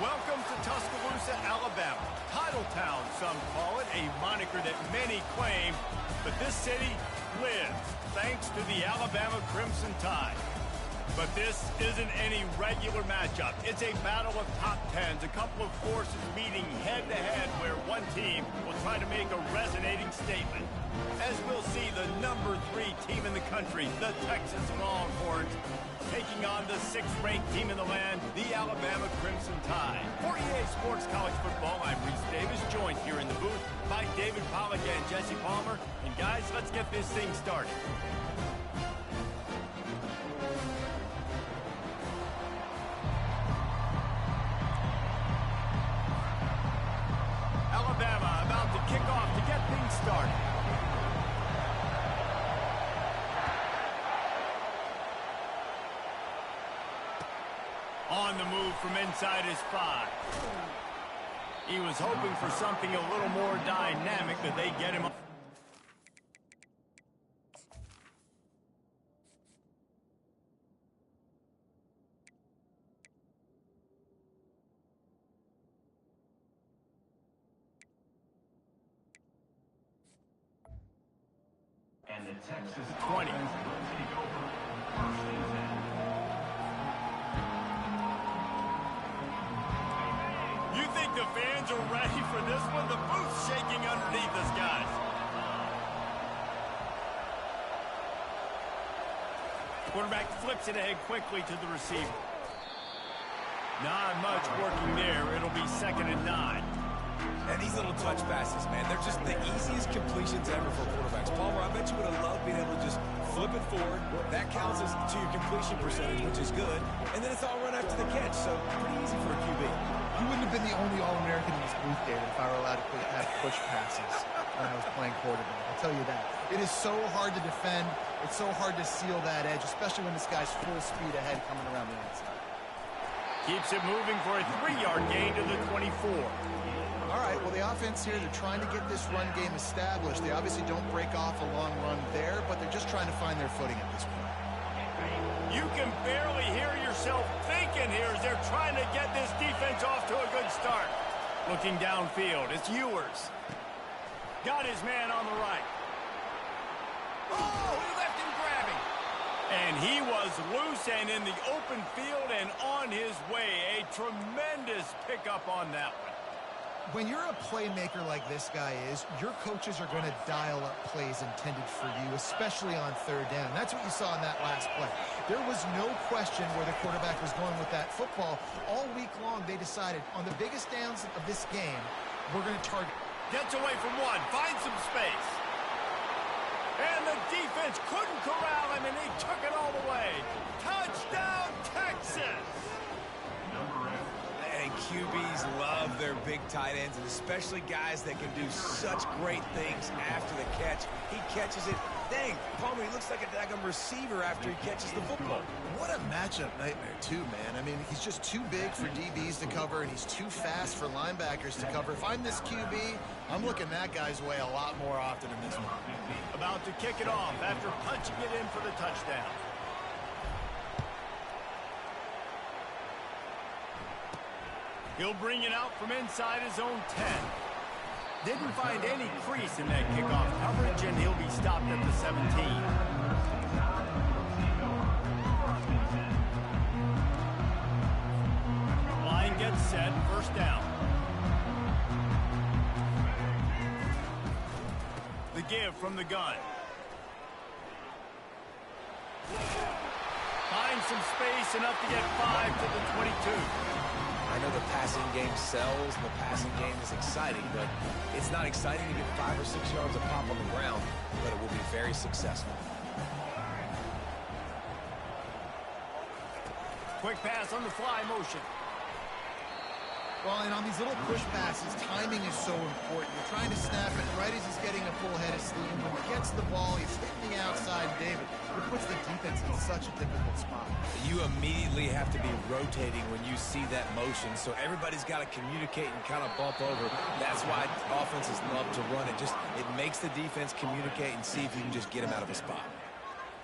Welcome to Tuscaloosa, Alabama. Title Town, some call it, a moniker that many claim, but this city lives thanks to the Alabama Crimson Tide. But this isn't any regular matchup. It's a battle of top tens, a couple of forces meeting head-to-head where one team will try to make a resonating statement. As we'll see, the number 3 team in the country, the Texas Longhorns, taking on the 6th-ranked team in the land, the Alabama Crimson Tide. For EA Sports College Football, I'm Reese Davis, joined here in the booth by David Pollack and Jesse Palmer. And guys, let's get this thing started. Alabama about to kick off to get things started. On the move from inside his 5. He was hoping for something a little more dynamic, but they get him up. And the Texas 20. will take over first and 10. You think the fans are ready for this one? The booth's shaking underneath us, guys. Quarterback flips it ahead quickly to the receiver. Not much working there. It'll be 2nd and 9. And these little touch passes, man, they're just the easiest completions ever for quarterbacks. Palmer, I bet you would have loved being able to just flip it forward. That counts as to your completion percentage, which is good. And then it's all run after the catch, so pretty easy for a QB. You wouldn't have been the only All-American in this booth, David, if I were allowed to have push passes when I was playing quarterback. I'll tell you that. It is so hard to defend. It's so hard to seal that edge, especially when this guy's full speed ahead coming around the inside. Keeps it moving for a 3-yard gain to the 24. All right, well, the offense here, they're trying to get this run game established. They obviously don't break off a long run there, but they're just trying to find their footing at this point. You can barely hear yourself thinking here as they're trying to get this defense off to a good start. Looking downfield, it's Ewers. Got his man on the right. Oh, he left him grabbing. And he was loose and in the open field and on his way. A tremendous pickup on that one. When you're a playmaker like this guy is, your coaches are going to dial up plays intended for you, especially on 3rd down. That's what you saw in that last play. There was no question where the quarterback was going with that football. All week long, they decided on the biggest downs of this game, we're going to target. Gets away from one, finds some space. And the defense couldn't corral him, and he took it all the way. Touchdown, Texas! And QBs love their big tight ends, and especially guys that can do such great things after the catch. He catches it. Dang, Palmer, he looks like a daggum receiver after he catches the football. What a matchup nightmare, too, man. I mean, he's just too big for DBs to cover, and he's too fast for linebackers to cover. If I'm this QB, I'm looking that guy's way a lot more often than this one. About to kick it off after punching it in for the touchdown. He'll bring it out from inside his own 10. Didn't find any crease in that kickoff coverage, and he'll be stopped at the 17. Line gets set, 1st down. The give from the gun. Finds some space, enough to get 5 to the 22. I know the passing game sells and the passing game is exciting, but it's not exciting to get 5 or 6 yards of pop on the ground, but it will be very successful. Quick pass on the fly motion. Well, and on these little push passes, timing is so important. You're trying to snap it right as he's getting a full head of steam. When he gets the ball, he's hitting the outside, David. It puts the defense in such a difficult spot. You immediately have to be rotating when you see that motion, so everybody's got to communicate and kind of bump over. That's why offenses love to run it. It makes the defense communicate and see if you can just get him out of a spot.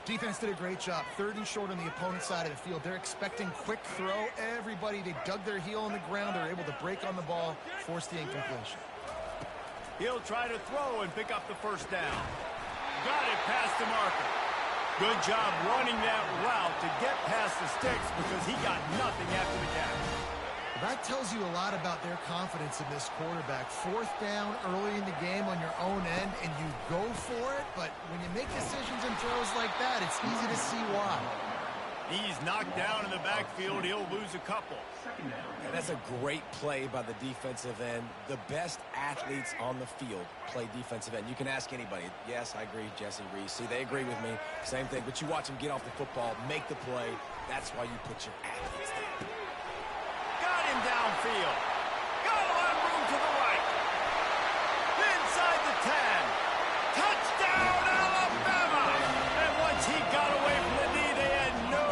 Defense did a great job. 3rd and short on the opponent's side of the field. They're expecting quick throw. Everybody, they dug their heel on the ground. They're able to break on the ball, force the incompletion. He'll try to throw and pick up the first down. Got it past the marker. Good job running that route to get past the sticks because he got nothing after the catch. That tells you a lot about their confidence in this quarterback. 4th down early in the game on your own end, and you go for it, but when you make decisions and throws like that, it's easy to see why. He's knocked down in the backfield. He'll lose a couple. Yeah, that's a great play by the defensive end. The best athletes on the field play defensive end. You can ask anybody. Yes, I agree, Jesse Reese. See, they agree with me. Same thing, but you watch them get off the football, make the play. That's why you put your athletes there. Got him downfield. Got a lot of room to the right. Inside the 10. Touchdown, Alabama! And once he got away from the knee, they had no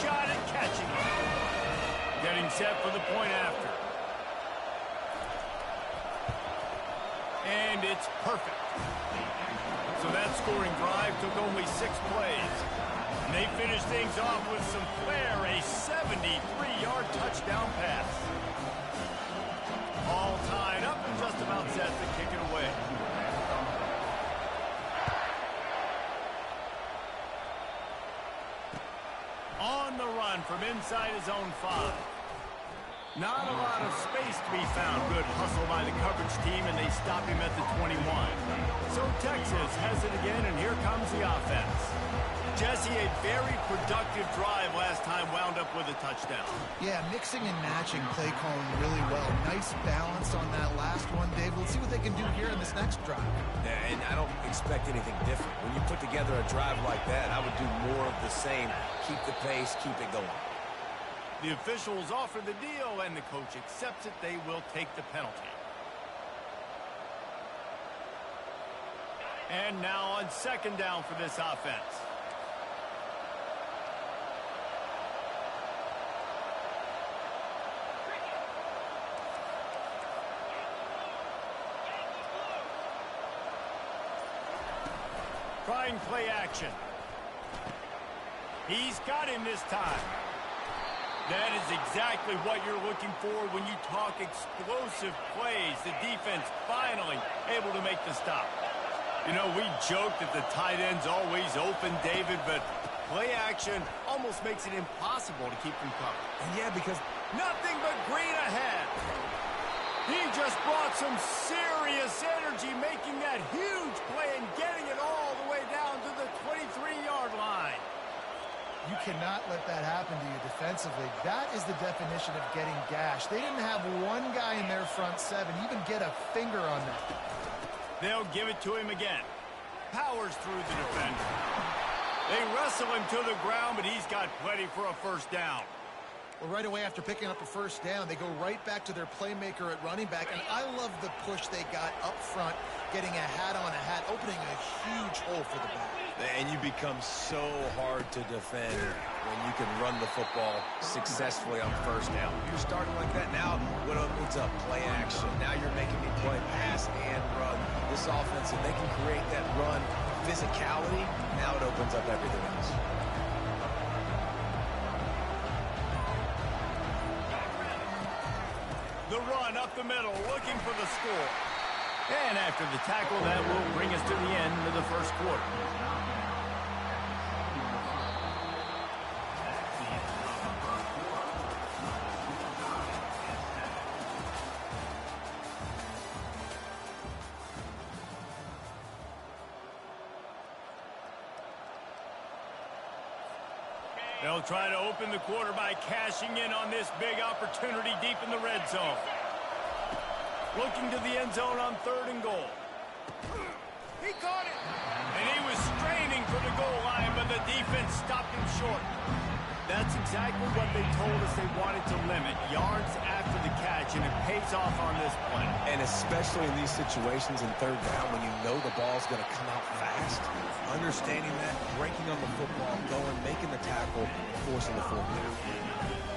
shot at catching him. Getting set for the point after. And it's perfect. So that scoring drive took only 6 plays. And they finished things off with some flair, a 73-yard touchdown pass. All tied up and just about set to kick it away. On the run from inside his own 5. Not a lot of space to be found. Good hustle by the coverage team, and they stop him at the 21. So Texas has it again, and here comes the offense. Jesse, a very productive drive last time, wound up with a touchdown. Yeah, mixing and matching play calling really well. Nice balance on that last one, Dave. Let's see what they can do here in this next drive. Yeah, and I don't expect anything different. When you put together a drive like that, I would do more of the same. Keep the pace, keep it going. The officials offer the deal, and the coach accepts it. They will take the penalty. And now on 2nd down for this offense. Trying play action. He's got him this time. That is exactly what you're looking for when you talk explosive plays. The defense finally able to make the stop. You know, we joke that the tight end's always open, David, but play action almost makes it impossible to keep them covered. And yeah, because nothing but green ahead. He just brought some serious energy, making that huge play and getting it all the way down to the 23-yard line. You cannot let that happen to you defensively. That is the definition of getting gashed. They didn't have one guy in their front 7 even get a finger on that. They'll give it to him again. Powers through the defender. They wrestle him to the ground, but he's got plenty for a first down. Well, right away after picking up a first down, they go right back to their playmaker at running back. And I love the push they got up front, getting a hat on a hat, opening a huge hole for the back. And you become so hard to defend when you can run the football successfully on first down. You're starting like that now. What opens up? Play action. Now you're making me play pass and run. This offense, if they can create that run physicality, now it opens up everything else. The run up the middle, looking for the score. And after the tackle, that will bring us to the end of the first quarter. They'll try to open the quarter by cashing in on this big opportunity deep in the red zone. Looking to the end zone on 3rd and goal. He caught it! And he was straining for the goal line, but the defense stopped him short. That's exactly what they told us they wanted to limit. Yards after the catch, and it pays off on this play. And especially in these situations in 3rd down when you know the ball's going to come out fast, understanding that, breaking on the football, going, making the tackle, forcing the 4th down.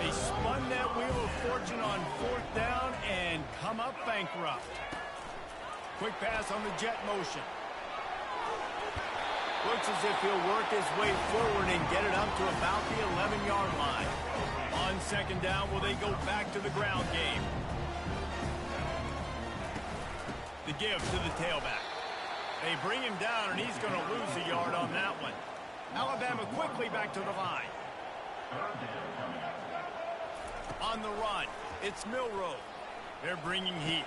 They spun that wheel of fortune on 4th down and come up bankrupt. Quick pass on the jet motion. Looks as if he'll work his way forward and get it up to about the 11-yard line. On second down, will they go back to the ground game? The give to the tailback. They bring him down, and he's going to lose a yard on that one. Alabama quickly back to the line. On the run, it's Milroe. They're bringing heat.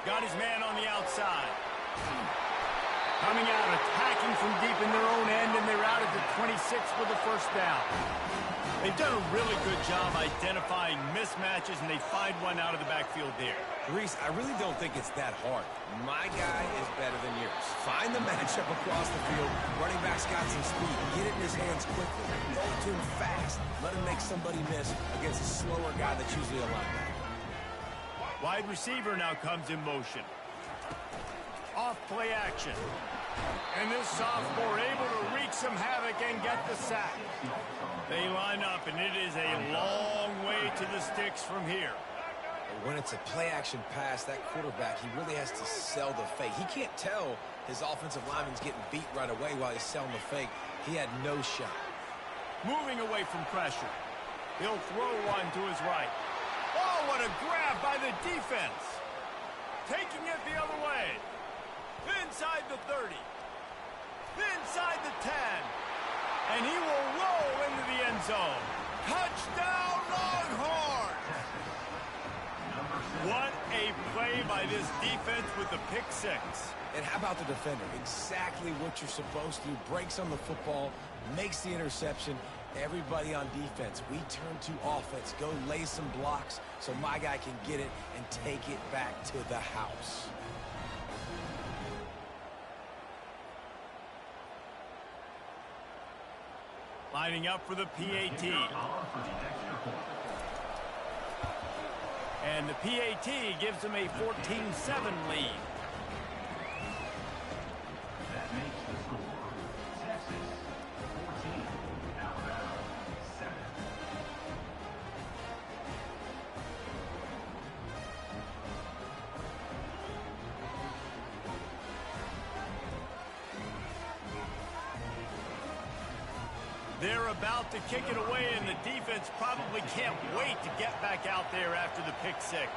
Got his man on the outside. Coming out, attacking from deep in their own end, and they're out at the 26 with the first down. They've done a really good job identifying mismatches, and they find one out of the backfield there. Reese, I really don't think it's that hard. My guy is better than yours. Find the matchup across the field. Running back's got some speed. Get it in his hands quickly. Go to him fast. Let him make somebody miss against a slower guy that's usually a linebacker. Wide receiver now comes in motion. Off play action. And this sophomore able to wreak some havoc and get the sack. They line up, and it is a long way to the sticks from here. When it's a play-action pass, that quarterback, he really has to sell the fake. He can't tell his offensive lineman's getting beat right away while he's selling the fake. He had no shot. Moving away from pressure. He'll throw one to his right. Oh, what a grab by the defense. Taking it the other way. Inside the 30. Inside the 10. And he will roll into the end zone. Touchdown, Longhorns! What a play by this defense with the pick six. And how about the defender? Exactly what you're supposed to do. Breaks on the football, makes the interception. Everybody on defense, we turn to offense. Go lay some blocks so my guy can get it and take it back to the house. Lining up for the PAT. And the PAT gives them a 14-7 lead. That makes the score Texas 14, Alabama 7. They're about to kick it away, and the defense probably can't wait to get back out there after the pick six.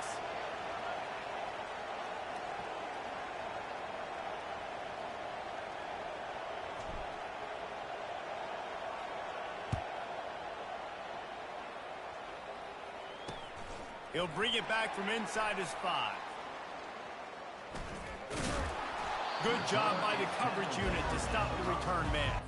He'll bring it back from inside his 5. Good job by the coverage unit to stop the return man.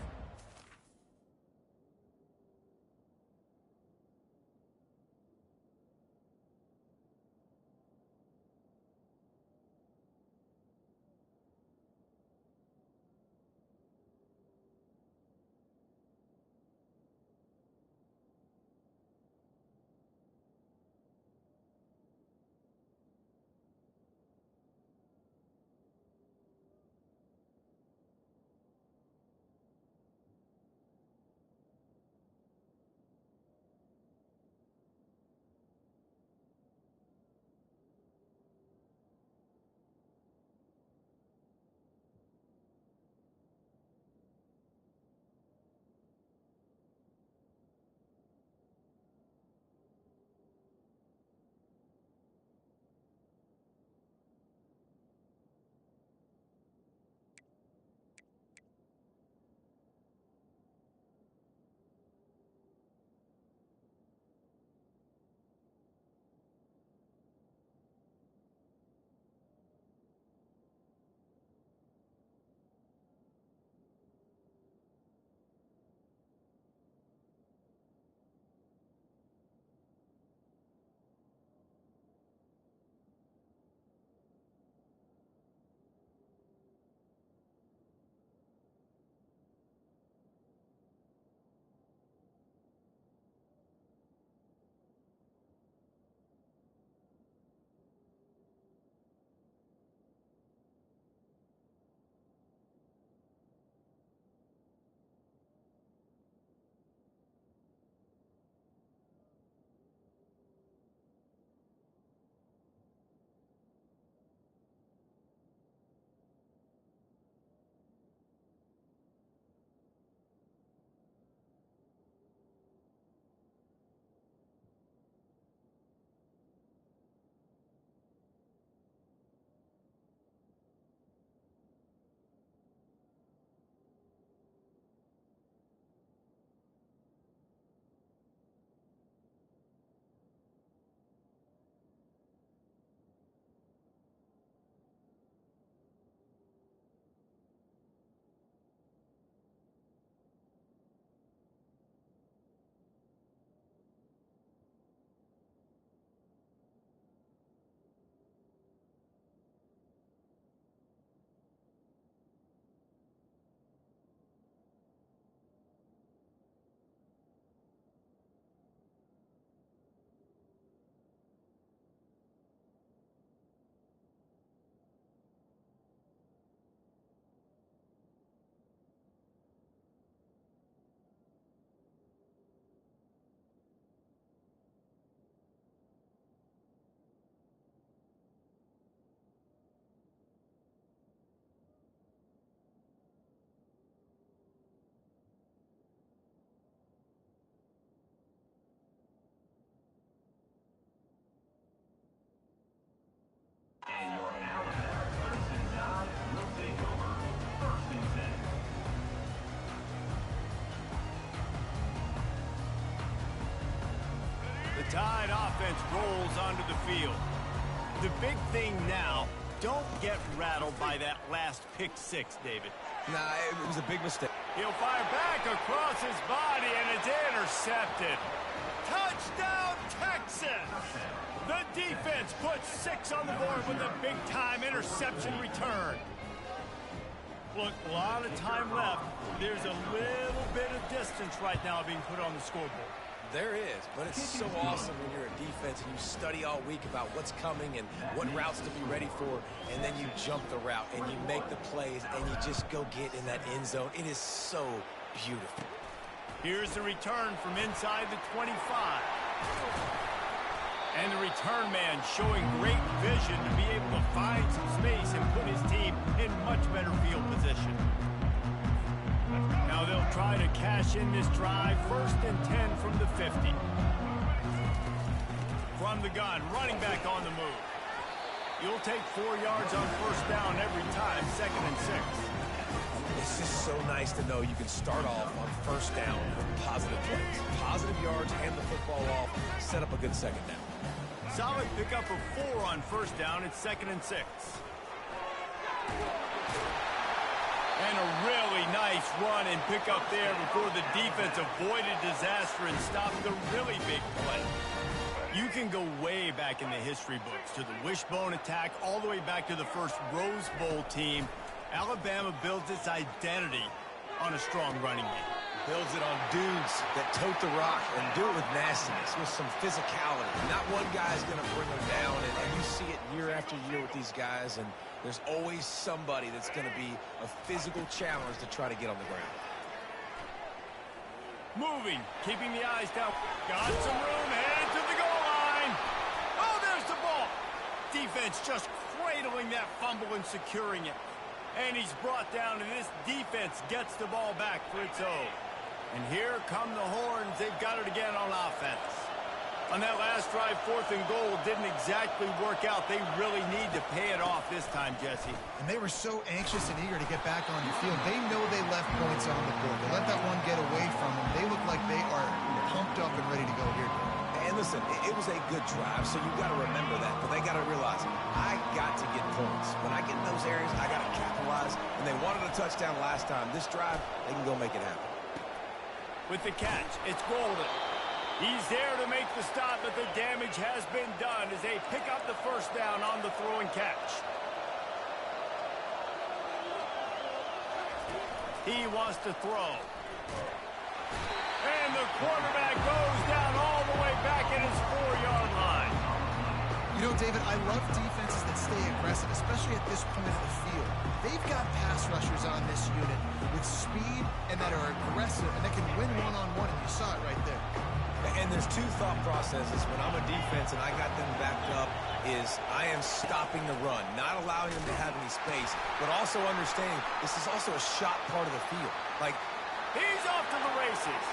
Tide offense rolls onto the field. The big thing now, don't get rattled by that last pick six, David. Nah, it was a big mistake. He'll fire back across his body, and it's intercepted. Touchdown, Texas! The defense puts 6 on the board with a big-time interception return. Look, a lot of time left. There's a little bit of distance right now being put on the scoreboard. There is, but it's so awesome when you're a defense and you study all week about what's coming and what routes to be ready for, and then you jump the route and you make the plays and you just go get in that end zone. It is so beautiful. Here's the return from inside the 25. And the return man showing great vision to be able to find some space and put his team in much better field position. Now they'll try to cash in this drive, 1st and 10 from the 50. From the gun, running back on the move. You'll take 4 yards on 1st down every time, 2nd and 6. It's just so nice to know you can start off on 1st down with positive plays. Positive yards, hand the football off, set up a good 2nd down. Solid pickup of 4 on 1st down. It's 2nd and 6. And a really nice run and pickup there before the defense avoided disaster and stopped the really big play. You can go way back in the history books to the wishbone attack all the way back to the first Rose Bowl team. Alabama builds its identity on a strong running game. Builds it on dudes that tote the rock and do it with nastiness, with some physicality. Not one guy's going to bring them down, and you see it year after year with these guys, and there's always somebody that's going to be a physical challenge to try to get on the ground. Moving, keeping the eyes down. Got some room, head to the goal line. Oh, there's the ball. Defense just cradling that fumble and securing it. And he's brought down, and this defense gets the ball back for its own. And here come the horns. They've got it again on offense. On that last drive, 4th and goal didn't exactly work out. They really need to pay it off this time, Jesse. And they were so anxious and eager to get back on the field. They know they left points on the board. They let that one get away from them. They look like they are pumped up and ready to go here. And listen, it was a good drive, so you got to remember that. But they got to realize, I got to get points. When I get in those areas, I got to capitalize. And they wanted a touchdown last time. This drive, they can go make it happen. With the catch, it's Golden. He's there to make the stop, but the damage has been done as they pick up the 1st down on the throw and catch. He wants to throw. And the quarterback goes down all the way back at his 4-yard line. You know, David, I love defenses that stay aggressive, especially at this point of the field. They've got pass rushers on this unit with speed and that are aggressive and that can win one-on-one, and you saw it right there. And there's 2 thought processes when I'm a defense and I got them backed up is I am stopping the run, not allowing them to have any space, but also understanding this is also a shot part of the field. Like, he's off to the races.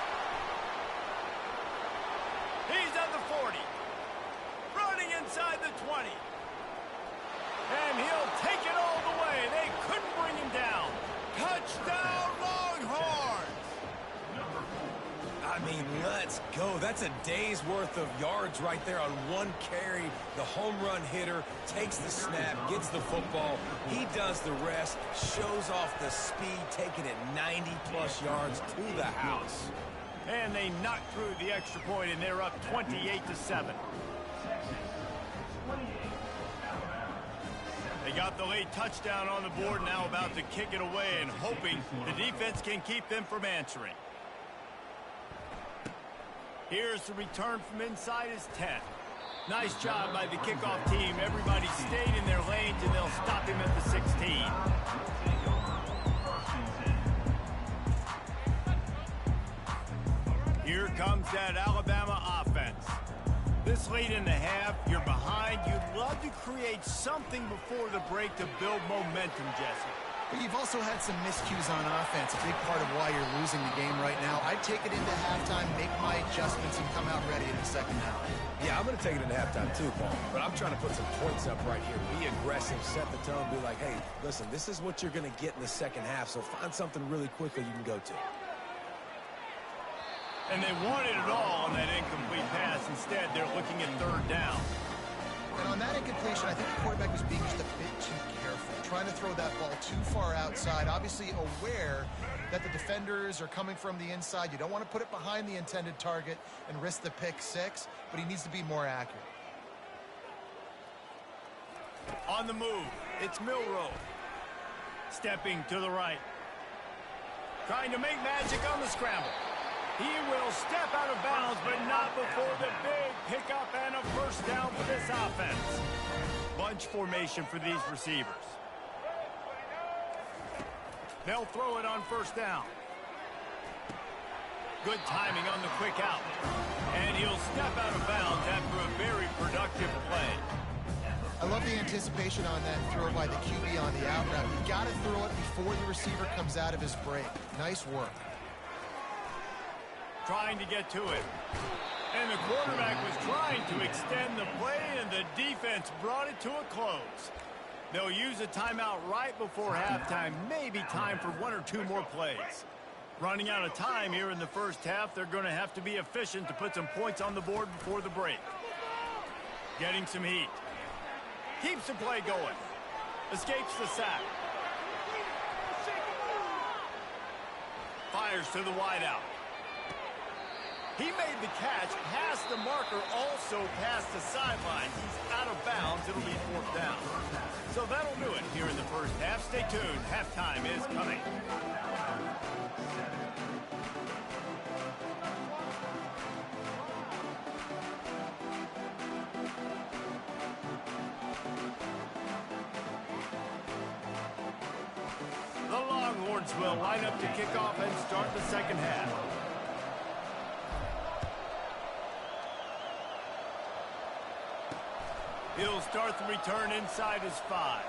He's at the 40. Running inside the 20. And he'll take it all the way. They couldn't bring him down. Touchdown, Longhorns! I mean, let's go. That's a day's worth of yards right there on one carry. The home run hitter takes the snap, gets the football. He does the rest, shows off the speed, taking it 90-plus yards to the house. And they knock through the extra point, and they're up 28-7. They got the late touchdown on the board, now about to kick it away and hoping the defense can keep them from answering. Here's the return from inside his 10. Nice job by the kickoff team. Everybody stayed in their lanes, and they'll stop him at the 16. Here comes that Alabama offense. This late in the half, you're behind. You'd love to create something before the break to build momentum, Jesse. But you've also had some miscues on offense, a big part of why you're losing the game right now. I'd take it into halftime, make my adjustments, and come out ready in the 2nd half. Yeah, I'm going to take it into halftime too, Paul. But I'm trying to put some points up right here. Be aggressive, set the tone, be like, hey, listen, this is what you're going to get in the 2nd half, so find something really quickly you can go to. And they wanted it all on that incomplete pass. Instead, they're looking at third down. And on that incompletion, I think the quarterback was being just a bit too careful, trying to throw that ball too far outside, obviously aware that the defenders are coming from the inside. You don't want to put it behind the intended target and risk the pick six, but he needs to be more accurate. On the move, it's Milroe. Stepping to the right. Trying to make magic on the scramble. He will step out of bounds, but not before the big pickup and a first down for this offense. Bunch formation for these receivers. They'll throw it on first down. Good timing on the quick out. And he'll step out of bounds after a very productive play. I love the anticipation on that throw by the QB on the out route. You got to throw it before the receiver comes out of his break. Nice work. Trying to get to it. And the quarterback was trying to extend the play, and the defense brought it to a close. They'll use a timeout right before halftime, maybe time for one or two more plays. Running out of time here in the first half, they're going to have to be efficient to put some points on the board before the break. Getting some heat. Keeps the play going. Escapes the sack. Fires to the wideout. He made the catch, past the marker, also past the sidelines. He's out of bounds. It'll be fourth down. So that'll do it here in the first half. Stay tuned. Halftime is coming. The Longhorns will line up to kick off and start the second half. He'll start the return inside his 5.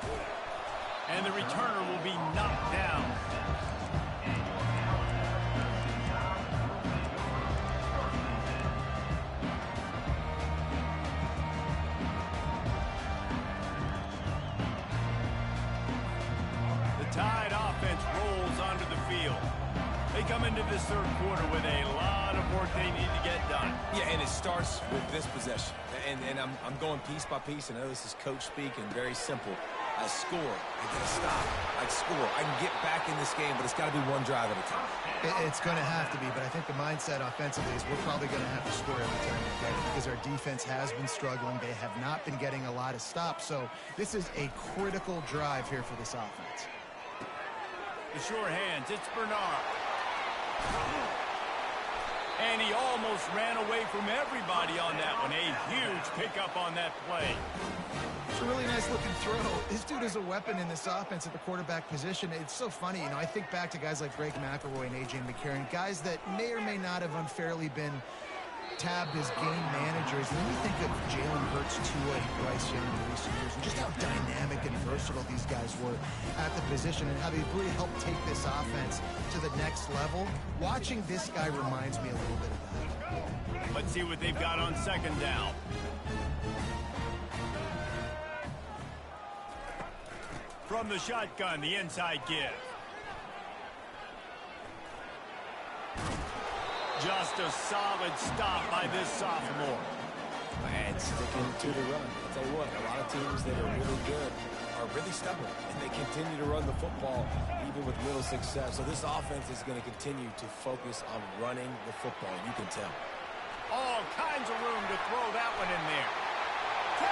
And the returner will be knocked down. The Tide offense rolls onto the field. They come into this third quarter with a lot of work they need to get done. Yeah, and it starts with this possession. And I'm going piece by piece, and I know this is coach speak and very simple. I score, I get a stop, I score. I can get back in this game, but it's got to be one drive at a time. It's going to have to be, but I think the mindset offensively is we're probably going to have to score every time we get it because our defense has been struggling. They have not been getting a lot of stops, so this is a critical drive here for this offense. The sure hands, it's Bernard. And he almost ran away from everybody on that one. A huge pickup on that play. It's a really nice looking throw. This dude is a weapon in this offense at the quarterback position. It's so funny, you know, I think back to guys like Greg McElroy and A.J. McCarron, guys that may or may not have unfairly been tabbed as game managers. And then you think of Jalen Hurts, Tua, and Bryce Young in recent years, and just how dynamic and versatile these guys were at the position and how they really helped take this offense to the next level. Watching this guy reminds me a little bit of that. Let's see what they've got on second down. From the shotgun, the inside give. Just a solid stop by this sophomore. And sticking to the run. I'll tell you what, a lot of teams that are really good are really stubborn, and they continue to run the football even with little success. So this offense is going to continue to focus on running the football. You can tell. All kinds of room to throw that one in there. 10.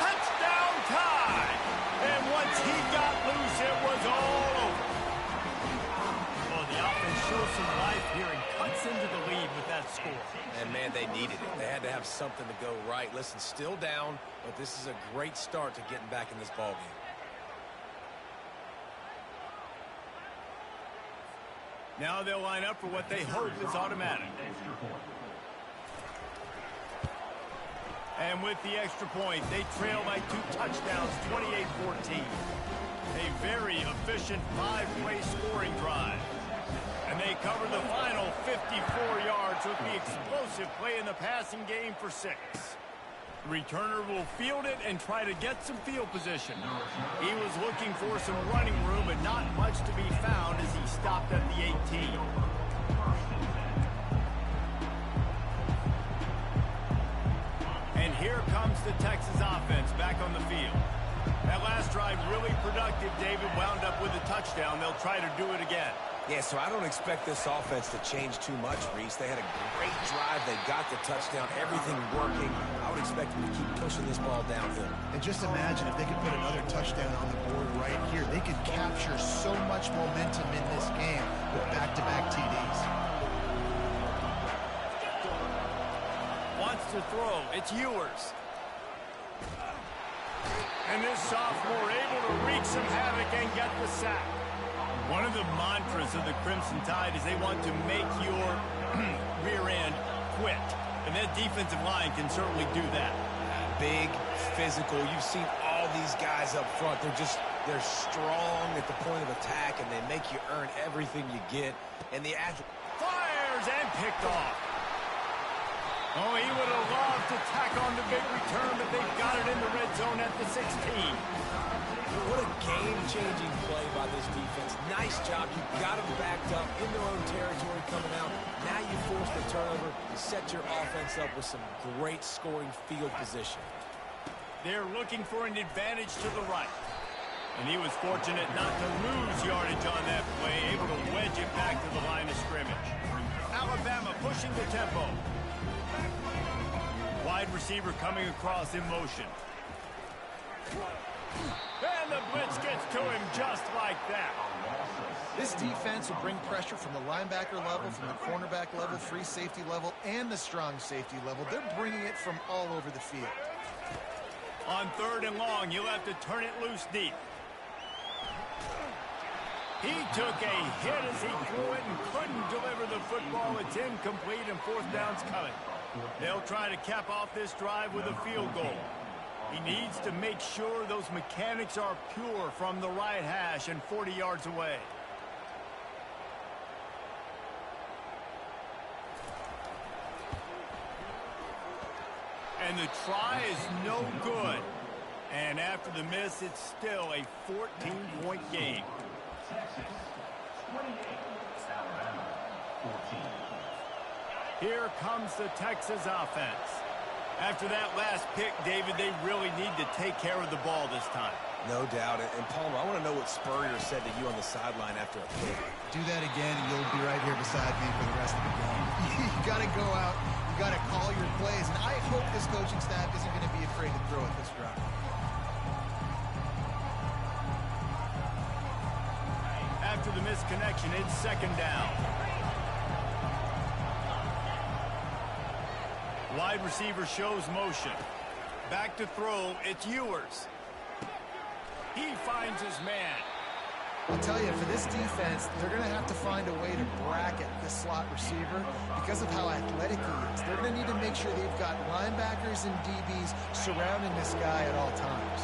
Touchdown Tide! And once he got loose, it was all over. Well, the offense shows some life here and cuts into the lead with that score. And, man, they needed it. They had to have something to go right. Listen, still down, but this is a great start to getting back in this ballgame. Now they'll line up for what they hope is automatic. And with the extra point, they trail by 2 touchdowns, 28-14. A very efficient 5-play scoring drive. And they cover the final 54 yards with the explosive play in the passing game for 6. The returner will field it and try to get some field position. He was looking for some running room, but not much to be found as he stopped at the 18. the Texas offense back on the field. That last drive really productive. David wound up with a touchdown. They'll try to do it again. Yeah, so I don't expect this offense to change too much, Reese. They had a great drive. They got the touchdown, everything working. I would expect them to keep pushing this ball downhill. And just imagine if they could put another touchdown on the board right here. They could capture so much momentum in this game with back-to-back TDs. Wants to throw. It's Ewers. And this sophomore able to wreak some havoc and get the sack. One of the mantras of the Crimson Tide is they want to make your rear end quit. And that defensive line can certainly do that. Big, physical. You've seen all these guys up front. They're strong at the point of attack, and they make you earn everything you get. And the Fires and picked off. Oh, he would have loved to tack on the big return, but they've got it in the red zone at the 16. What a game-changing play by this defense. Nice job. You got them backed up in their own territory coming out. Now you force the turnover. You set your offense up with some great scoring field position. They're looking for an advantage to the right. And he was fortunate not to lose yardage on that play, able to wedge it back to the line of scrimmage. Alabama pushing the tempo. Wide receiver coming across in motion. And the blitz gets to him just like that. This defense will bring pressure from the linebacker level, from the cornerback level, free safety level, and the strong safety level. They're bringing it from all over the field. On 3rd and long, you'll have to turn it loose deep. He took a hit as he threw it and couldn't deliver the football. It's incomplete and 4th down's coming. They'll try to cap off this drive with a field goal. He needs to make sure those mechanics are pure from the right hash and 40 yards away. And the try is no good. And after the miss, it's still a 14-point game. Texas 28, Alabama 14. Here comes the Texas offense. After that last pick, David, they really need to take care of the ball this time. No doubt. And Palmer, I want to know what Spurrier said to you on the sideline after a pick. Do that again, and you'll be right here beside me for the rest of the game. You got to go out. You got to call your plays. And I hope this coaching staff isn't going to be afraid to throw at this drive. After the misconnection, it's 2nd down. Wide receiver shows motion. Back to throw, it's Ewers. He finds his man. I'll tell you, for this defense, they're going to have to find a way to bracket this slot receiver because of how athletic he is. They're going to need to make sure they've got linebackers and DBs surrounding this guy at all times.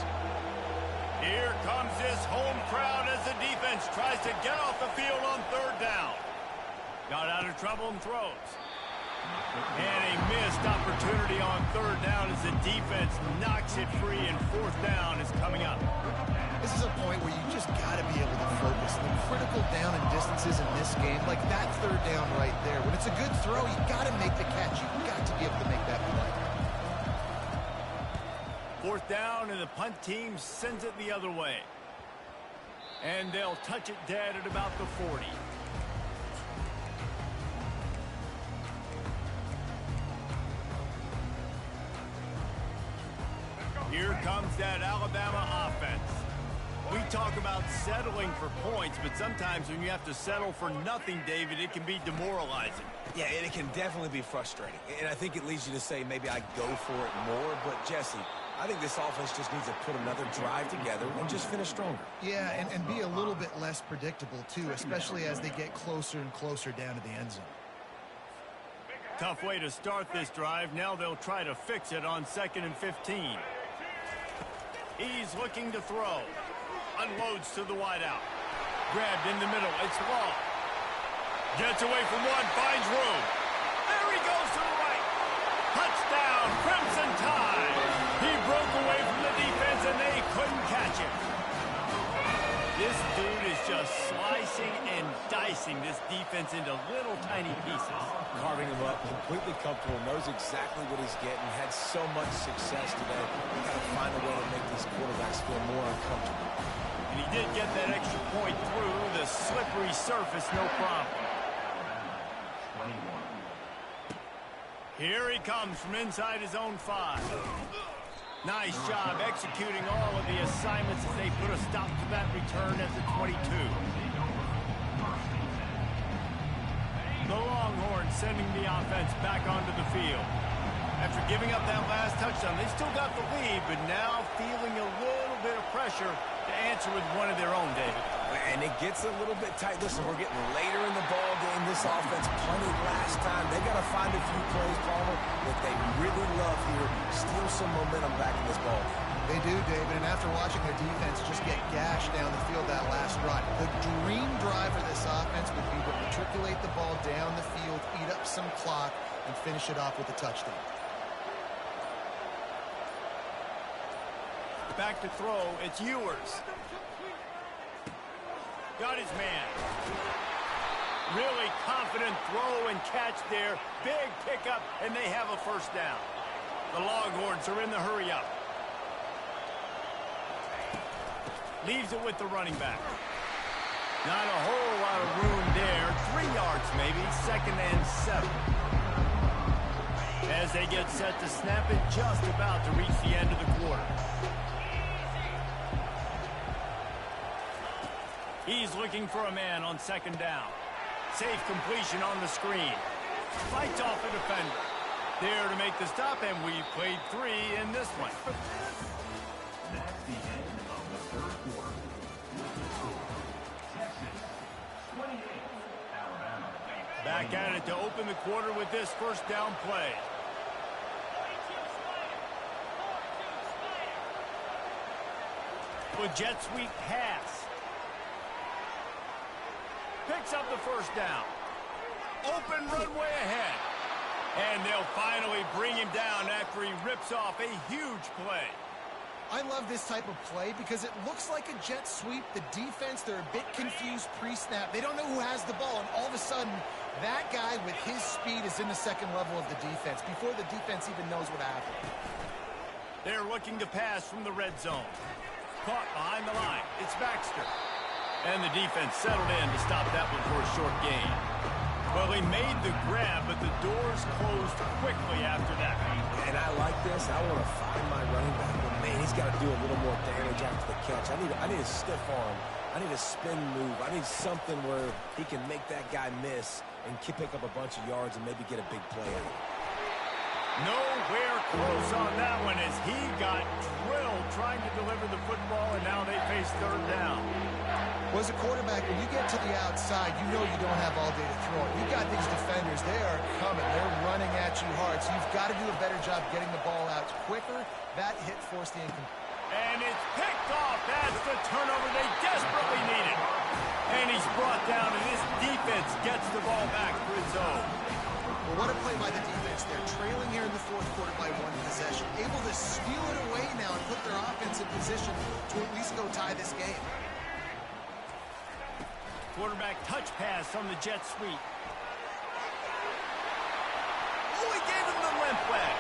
Here comes this home crowd as the defense tries to get off the field on 3rd down. Got out of trouble and throws. And a missed opportunity on 3rd down as the defense knocks it free, and 4th down is coming up. This is a point where you just got to be able to focus. The critical down and distances in this game, like that 3rd down right there. When it's a good throw, you got to make the catch. You've got to be able to make that play. 4th down, and the punt team sends it the other way. And they'll touch it dead at about the 40. Here comes that Alabama offense. We talk about settling for points, but sometimes when you have to settle for nothing, David, it can be demoralizing. Yeah, and it can definitely be frustrating. And I think it leads you to say maybe I go for it more. But, Jesse, I think this offense just needs to put another drive together and just finish stronger. Yeah, and be a little bit less predictable, too, especially as they get closer and closer down to the end zone. Tough way to start this drive. Now they'll try to fix it on 2nd and 15. He's looking to throw. Unloads to the wideout. Grabbed in the middle. It's Law. Gets away from one. Finds room. There he goes to the right. Touchdown, Crimson Tide. He broke away from the defense, and they couldn't catch him. This dude is just slicing and dicing this defense into little tiny pieces. carving him up, completely comfortable, knows exactly what he's getting, had so much success today. You got to find a way to make these quarterbacks feel more uncomfortable. And he did get that extra point through the slippery surface, no problem. 21. Here he comes from inside his own 5. Nice job executing all of the assignments as they put a stop to that return at the 22. The Longhorns sending the offense back onto the field. After giving up that last touchdown, they still got the lead, but now feeling a little bit of pressure to answer with one of their own, David. And it gets a little bit tight. Listen, we're getting later in the ball game. This offense punted last time. They got to find a few plays, Palmer, that they really love here. Steal some momentum back in this ball game. They do, David, and after watching their defense just get gashed down the field that last run, the dream drive for this offense would be to matriculate the ball down the field, eat up some clock, and finish it off with a touchdown. Back to throw, it's Ewers. Got his man. Really confident throw and catch there. Big pickup, and they have a first down. The Longhorns are in the hurry-up. Leaves it with the running back. Not a whole lot of room there. 3 yards maybe, 2nd and 7. As they get set to snap it, just about to reach the end of the quarter. He's looking for a man on 2nd down. Safe completion on the screen. Fights off a defender. There to make the stop, and we played 3 in this one. That's the end of the third quarter. Texas 28, Alabama. Back at it to open the quarter with this first down play. With jet sweep pass. Picks up the first down. Open runway ahead. And they'll finally bring him down after he rips off a huge play. I love this type of play because it looks like a jet sweep. The defense, they're a bit confused pre-snap. They don't know who has the ball, and all of a sudden, that guy with his speed is in the second level of the defense before the defense even knows what happened. They're looking to pass from the red zone. Caught behind the line. It's Baxter. And the defense settled in to stop that one for a short gain. Well, he made the grab, but the doors closed quickly after that. And I like this. I want to find my running back. But, man, he's got to do a little more damage after the catch. I need a stiff arm. I need a spin move. I need something where he can make that guy miss and pick up a bunch of yards and maybe get a big play out of it. Nowhere close on that one as he got drilled trying to deliver the football, and now they face 3rd down. Well, as a quarterback, when you get to the outside, you know you don't have all day to throw it. You've got these defenders. They are coming. They're running at you hard, so you've got to do a better job getting the ball out quicker. That hit forced the incomplete. And it's picked off. That's the turnover they desperately needed. And he's brought down, and this defense gets the ball back for its own. Well, what a play by the defense. They're trailing here in the 4th quarter by 1 possession. Able to steal it away now and put their offense in position to at least go tie this game. Quarterback touch pass on the jet sweep. Oh, he gave him the limp leg.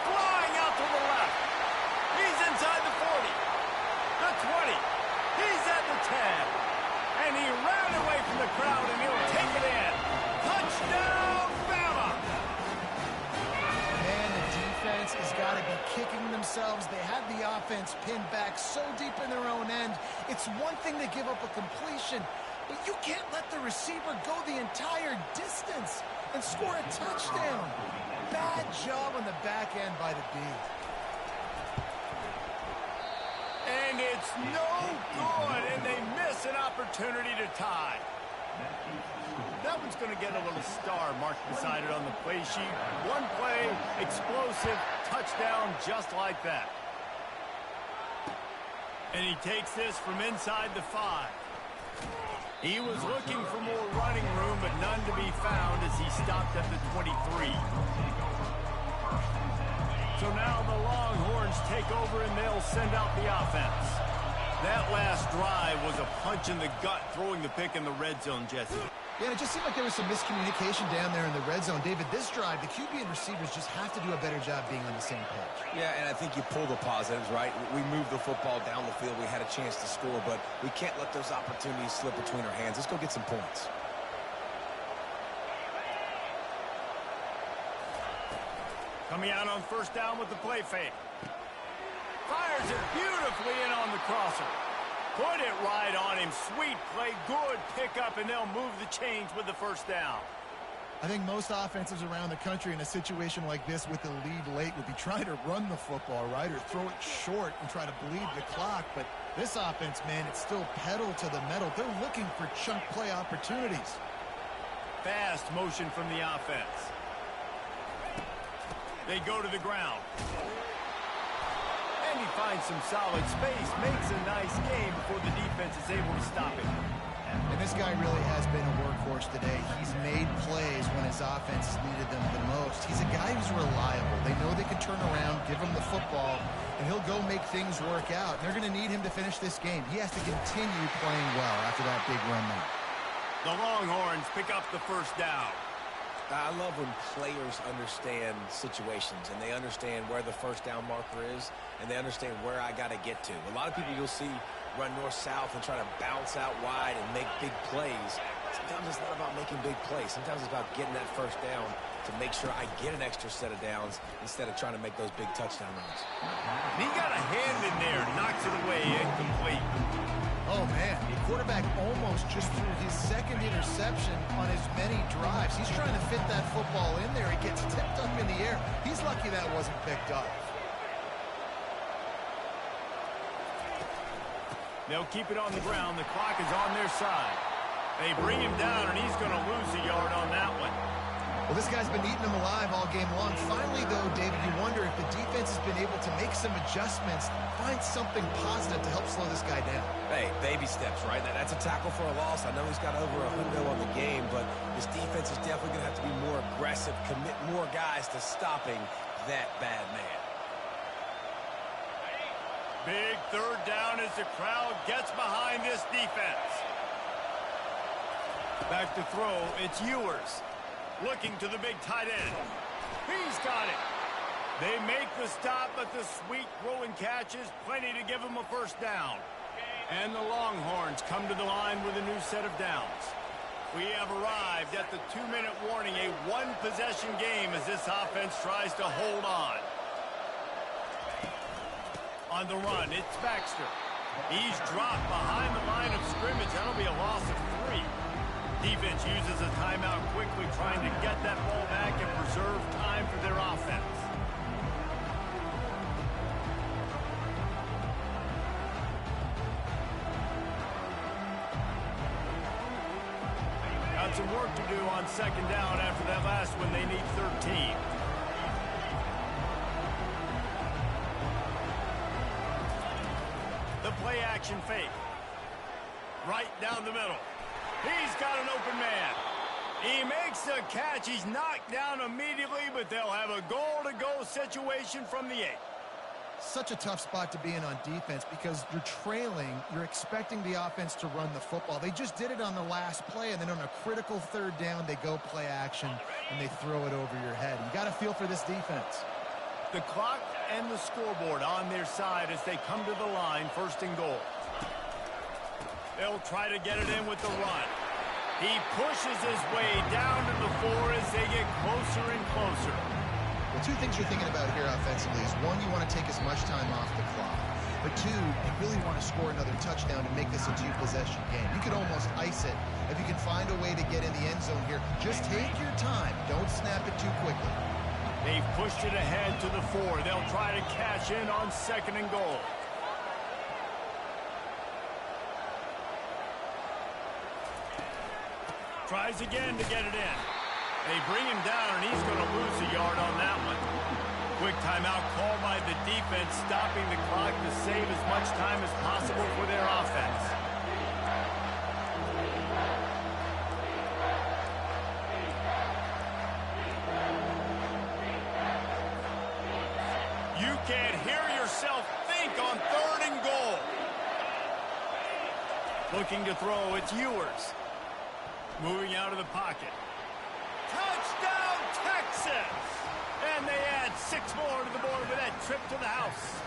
Flying out to the left. He's inside the 40. The 20. He's at the 10. And he ran away from the crowd, and he'll take it in. Touchdown, Bama! Man, the defense has got to be kicking themselves. They had the offense pinned back so deep in their own end. It's one thing to give up a completion, but you can't let the receiver go the entire distance and score a touchdown. Bad job on the back end by the D. And it's no good, and they miss an opportunity to tie. That one's going to get a little star marked beside it on the play sheet. One play, explosive, touchdown just like that. And he takes this from inside the 5. He was looking for more running room, but none to be found as he stopped at the 23. So now the Longhorns take over, and they'll send out the offense. That last drive was a punch in the gut, throwing the pick in the red zone, Jesse. Yeah, and it just seemed like there was some miscommunication down there in the red zone. David, this drive, the QB and receivers just have to do a better job being on the same page. Yeah, and I think you pull the positives, right? We moved the football down the field. We had a chance to score, but we can't let those opportunities slip between our hands. Let's go get some points. Coming out on first down with the play fake. Fires it beautifully in on the crosser. Put it right on him. Sweet play, good pickup, and they'll move the chains with the first down. I think most offenses around the country in a situation like this with the lead late would be trying to run the football, right, or throw it short and try to bleed the clock. But this offense, man, it's still pedal to the metal. They're looking for chunk play opportunities. Fast motion from the offense. They go to the ground. And he finds some solid space, makes a nice game before the defense is able to stop him. And this guy really has been a workhorse today. He's made plays when his offense has needed them the most. He's a guy who's reliable. They know they can turn around, give him the football, and he'll go make things work out. They're going to need him to finish this game. He has to continue playing well after that big run there. The Longhorns pick up the first down. I love when players understand situations and they understand where the first down marker is and they understand where I got to get to. A lot of people you'll see run north-south and try to bounce out wide and make big plays. Sometimes it's not about making big plays. Sometimes it's about getting that first down to make sure I get an extra set of downs instead of trying to make those big touchdown runs. He got a hand in there, knocks it away, incomplete. Oh, man, the quarterback almost just threw his second interception on as many drives. He's trying to fit that football in there. It gets tipped up in the air. He's lucky that wasn't picked up. They'll keep it on the ground. The clock is on their side. They bring him down, and he's going to lose a yard on that one. Well, this guy's been eating them alive all game long. Finally, though, David, you wonder if the defense has been able to make some adjustments, find something positive to help slow this guy down. Hey, baby steps, right? That's a tackle for a loss. I know he's got over 100 on the game, but this defense is definitely going to have to be more aggressive, commit more guys to stopping that bad man. Big third down as the crowd gets behind this defense. Back to throw, it's Ewers. Looking to the big tight end. He's got it. They make the stop, but the sweet throw and catch is plenty to give him a first down. And the Longhorns come to the line with a new set of downs. We have arrived at the 2-minute warning, a one-possession game as this offense tries to hold on. On the run, it's Baxter. He's dropped behind the line of scrimmage. That'll be a loss of 3. Defense uses a timeout quickly, trying to get that ball back and preserve time for their offense. Got some work to do on second down after that last one. They need 13. The play action fake. Right down the middle. He's got an open man. He makes the catch. He's knocked down immediately, but they'll have a goal-to-go situation from the 8. Such a tough spot to be in on defense because you're trailing. You're expecting the offense to run the football. They just did it on the last play, and then on a critical third down, they go play action, and they throw it over your head. You got to feel for this defense. The clock and the scoreboard on their side as they come to the line, first and goal. They'll try to get it in with the run. He pushes his way down to the 4 as they get closer and closer. Well, 2 things you're thinking about here offensively is, 1, you want to take as much time off the clock. But 2, you really want to score another touchdown to make this a 2-possession game. You could almost ice it if you can find a way to get in the end zone here. Just take your time. Don't snap it too quickly. They've pushed it ahead to the 4. They'll try to cash in on second and goal. Tries again to get it in. They bring him down, and he's going to lose a yard on that one. Quick timeout called by the defense, stopping the clock to save as much time as possible for their offense. You can't hear yourself think on third and goal. Looking to throw, it's Ewers. Moving out of the pocket. Touchdown, Texas! And they add 6 more to the board with that trip to the house.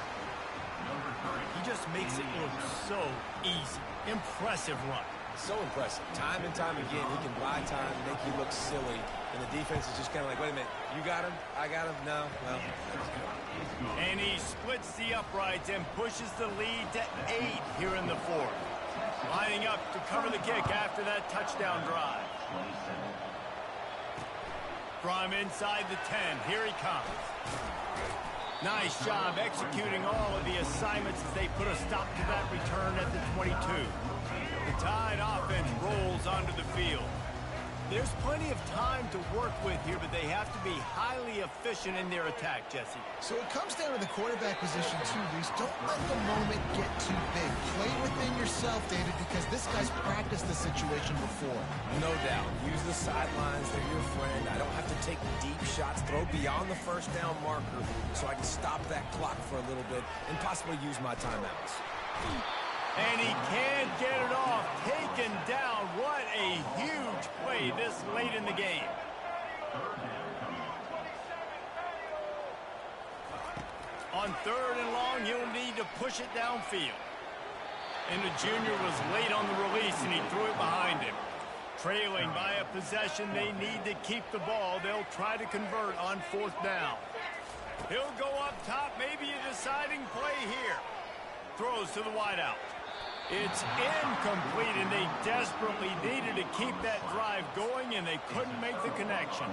He just makes it look so easy. Impressive run. So impressive. Time and time again, he can buy time, make you look silly, and the defense is just kind of like, wait a minute, you got him? I got him? No. Well, and he splits the uprights and pushes the lead to 8 here in the 4th. Lining up to cover the kick after that touchdown drive. From inside the 10, here he comes. Nice job executing all of the assignments as they put a stop to that return at the 22. The Tide offense rolls onto the field. There's plenty of time to work with here, but they have to be highly efficient in their attack, Jesse. So it comes down to the quarterback position too, Reese. Don't let the moment get too big. Play within yourself, David, because this guy's practiced the situation before. No doubt. Use the sidelines. They're your friend. I don't have to take deep shots. Throw beyond the first down marker so I can stop that clock for a little bit and possibly use my timeouts. And he can't get it off. Taken down. What a huge play this late in the game. On 3rd and long, he'll need to push it downfield. And the junior was late on the release, and he threw it behind him. Trailing by a possession, they need to keep the ball. They'll try to convert on 4th down. He'll go up top, maybe a deciding play here. Throws to the wideout. It's incomplete, and they desperately needed to keep that drive going, and they couldn't make the connection.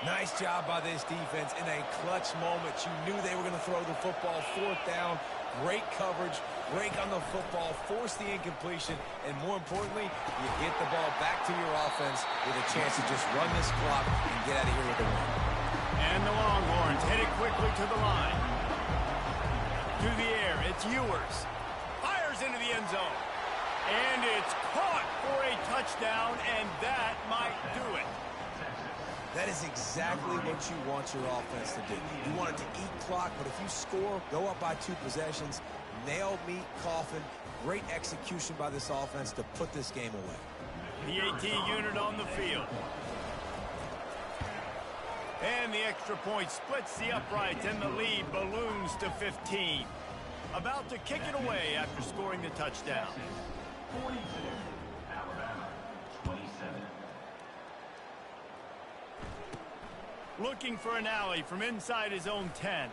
Nice job by this defense in a clutch moment. You knew they were going to throw the football. 4th down, great coverage, break on the football, force the incompletion, and more importantly, you get the ball back to your offense with a chance to just run this clock and get out of here with a win. And the Longhorns headed quickly to the line. To the air, it's Ewers. Fires into the end zone. And it's caught for a touchdown, and that might do it. That is exactly what you want your offense to do. You want it to eat clock, but if you score, go up by 2 possessions, nail meat coffin, great execution by this offense to put this game away. The AT unit on the field. And the extra point splits the uprights, and the lead balloons to 15. About to kick it away after scoring the touchdown. 42, Alabama, 27. Looking for an alley from inside his own 10.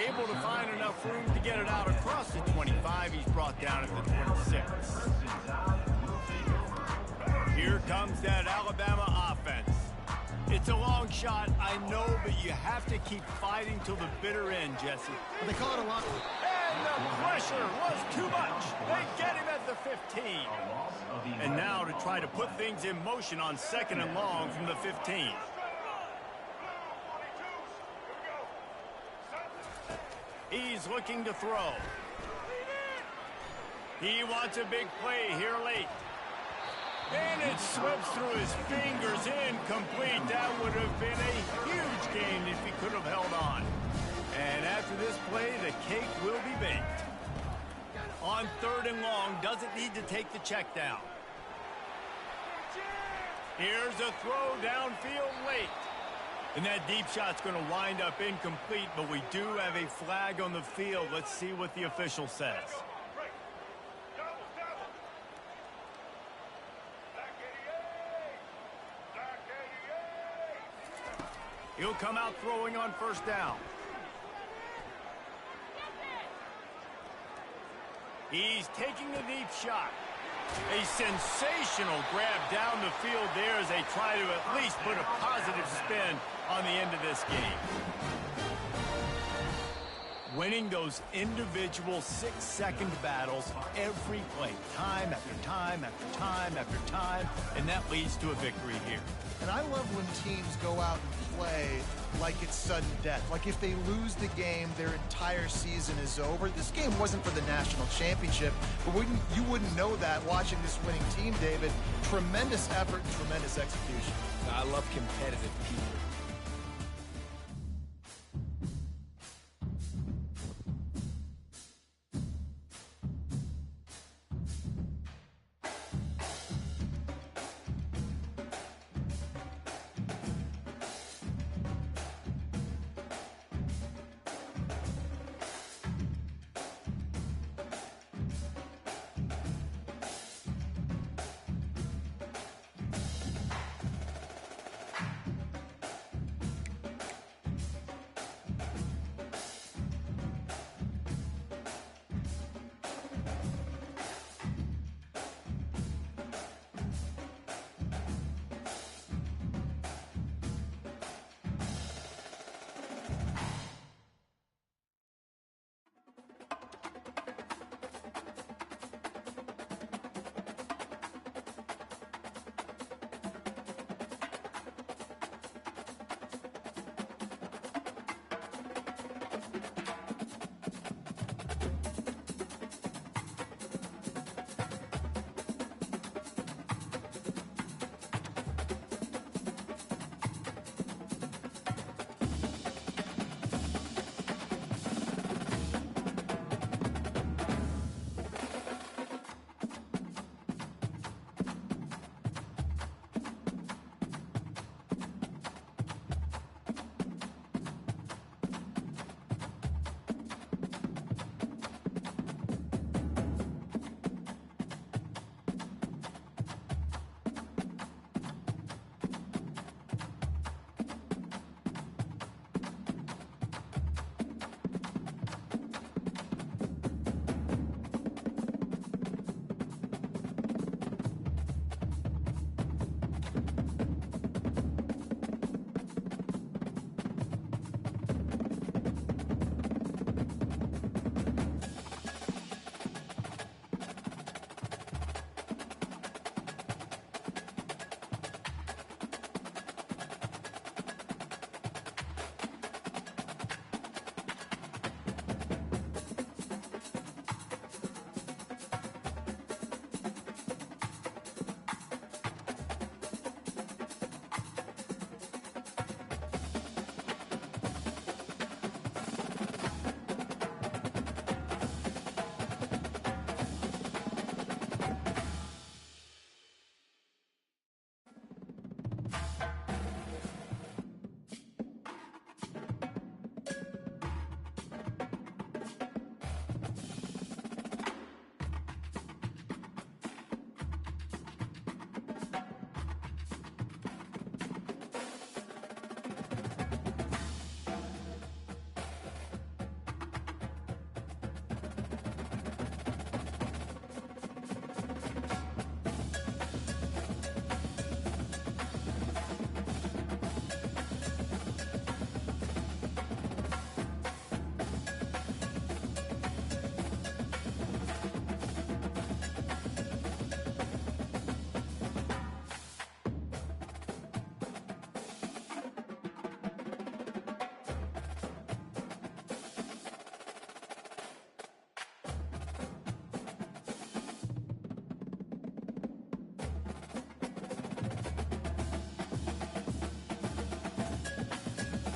Able to find enough room to get it out across the 25. He's brought down at the 26. Here comes that Alabama offense. It's a long shot, I know, but you have to keep fighting till the bitter end, Jesse. But they call it a lot. And the pressure was too much. They get him at the 15. And now to try to put things in motion on 2nd and long from the 15. He's looking to throw. He wants a big play here late. And it slips through his fingers, incomplete. That would have been a huge gain if he could have held on. And after this play, the cake will be baked. On 3rd and long, doesn't need to take the check down. Here's a throw downfield late. And that deep shot's going to wind up incomplete, but we do have a flag on the field. Let's see what the official says. He'll come out throwing on 1st down. He's taking the deep shot. A sensational grab down the field there as they try to at least put a positive spin on the end of this game. Winning those individual 6-second battles every play, time after time after time after time, and that leads to a victory here. And I love when teams go out and play like it's sudden death. Like if they lose the game, their entire season is over. This game wasn't for the national championship, but you wouldn't know that watching this winning team, David. Tremendous effort and tremendous execution. I love competitive people.